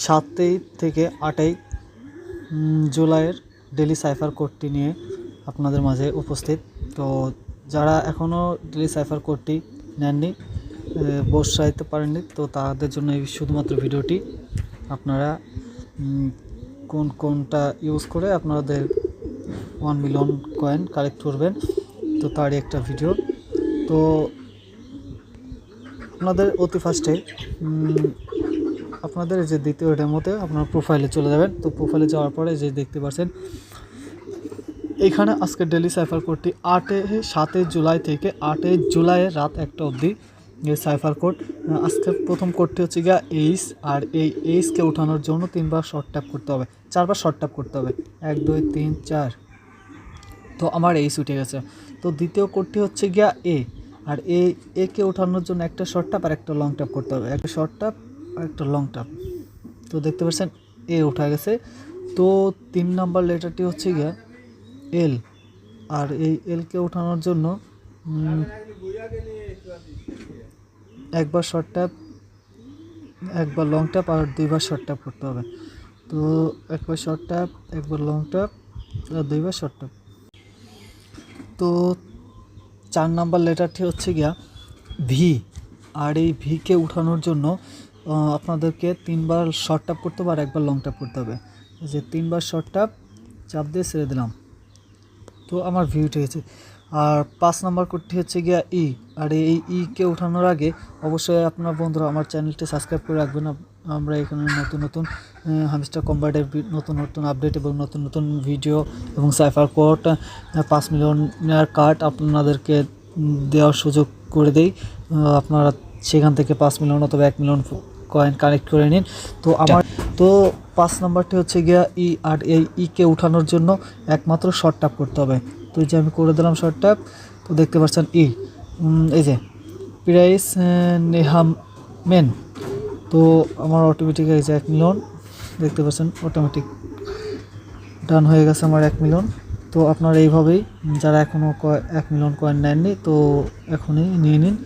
7 থেকে 8 জুলাইয়ের daily cipher কোডটি নিয়ে আপনাদের মাঝে উপস্থিত। তো যারা এখনও ডেলি সাইফার কোডটি নেননি, বসাইতে পারেননি, তো তাদের জন্য এই শুধুমাত্র ভিডিওটি। আপনারা কোনটা ইউজ করে আপনাদের 1 মিলিয়ন কয়েন কালেক্ট করবেন, তো তারই একটা ভিডিও। তো আপনাদের অতি ফার্স্টে আপনাদের যে দ্বিতীয় ডেমোতে আপনার প্রোফাইলে চলে যাবেন। তো প্রোফাইলে যাওয়ার পরে যে দেখতে পাচ্ছেন এইখানে আজকে ডেলি সাইফার কোডটি 7 জুলাই থেকে 8 জুলাইয়ের রাত 1টা অবধি সাইফার কোড। আজকের প্রথম কোডটি হচ্ছে গিয়া এইচ, আর এই এইচকে ওঠানোর জন্য 3বার শর্ট ট্যাপ করতে হবে, 4বার শর্ট ট্যাপ করতে হবে, 1 2 3 4। তো আমার এইচ উঠে গেছে। তো দ্বিতীয় কোডটি হচ্ছে গিয়া এ, আর একে ওঠানোর জন্য একটা শর্ট ট্যাপ আর একটা লং ট্যাপ করতে হবে, একটা শর্ট ট্যাপ আর একটা লং ট্যাপ। তো দেখতে পাচ্ছেন এ উঠা গেছে। তো 3 নাম্বার লেটারটি হচ্ছে গিয়া এল, আর এই এলকে ওঠানোর জন্য একবার শর্ট ট্যাপ, একবার লং ট্যাপ আর 2বার শর্ট ট্যাপ করতে হবে। তো একবার শর্ট ট্যাপ, একবার লং ট্যাপ আর 2বার শর্ট ট্যাপ। তো 4 নাম্বার লেটারটি হচ্ছে গিয়া ভি, আর এই ভিকে উঠানোর জন্য আপনাদেরকে 3বার শর্ট ট্যাপ করতে হবে আর একবার লং ট্যাপ করতে হবে। যে 3বার শর্ট ট্যাপ চাপ দিয়ে ছেড়ে দিলাম, তো আমার ভি উঠে গেছে। আর 5 নাম্বার কোডটি হচ্ছে গিয়া ই, আর এই ইকে ওঠানোর আগে অবশ্যই আপনার বন্ধুরা আমার চ্যানেলটি সাবস্ক্রাইব করে রাখবেন। আমরা এখানে নতুন নতুন হামস্টার কম্বাটের নতুন নতুন আপডেট এবং নতুন নতুন ভিডিও এবং সাইফার কোড 5 মিলিয়নের কার্ড আপনাদেরকে দেওয়ার সুযোগ করে দেই। আপনারা সেখান থেকে 5 মিলিয়ন অথবা 1 মিলিয়ন কয়েন কালেক্ট করে নিন। তো আমার 5 নাম্বারটি হচ্ছে গিয়া ই, আর এই ইকে উঠানোর জন্য একমাত্র শর্ট ট্যাপ করতে হবে। তো এই যে আমি করে দিলাম শর্ট ট্যাপ। তো দেখতে পাচ্ছেন ই, এই যে প্রাইস নেহামেন। তো আমার অটোমেটিক এই যে 1 মিলিয়ন দেখতে পাচ্ছেন অটোমেটিক ডান হয়ে গেছে আমার 1 মিলিয়ন। তো আপনারা এইভাবেই যারা এখনও 1 মিলিয়ন কয়েন নেননি, তো এখনই নিয়ে নিন।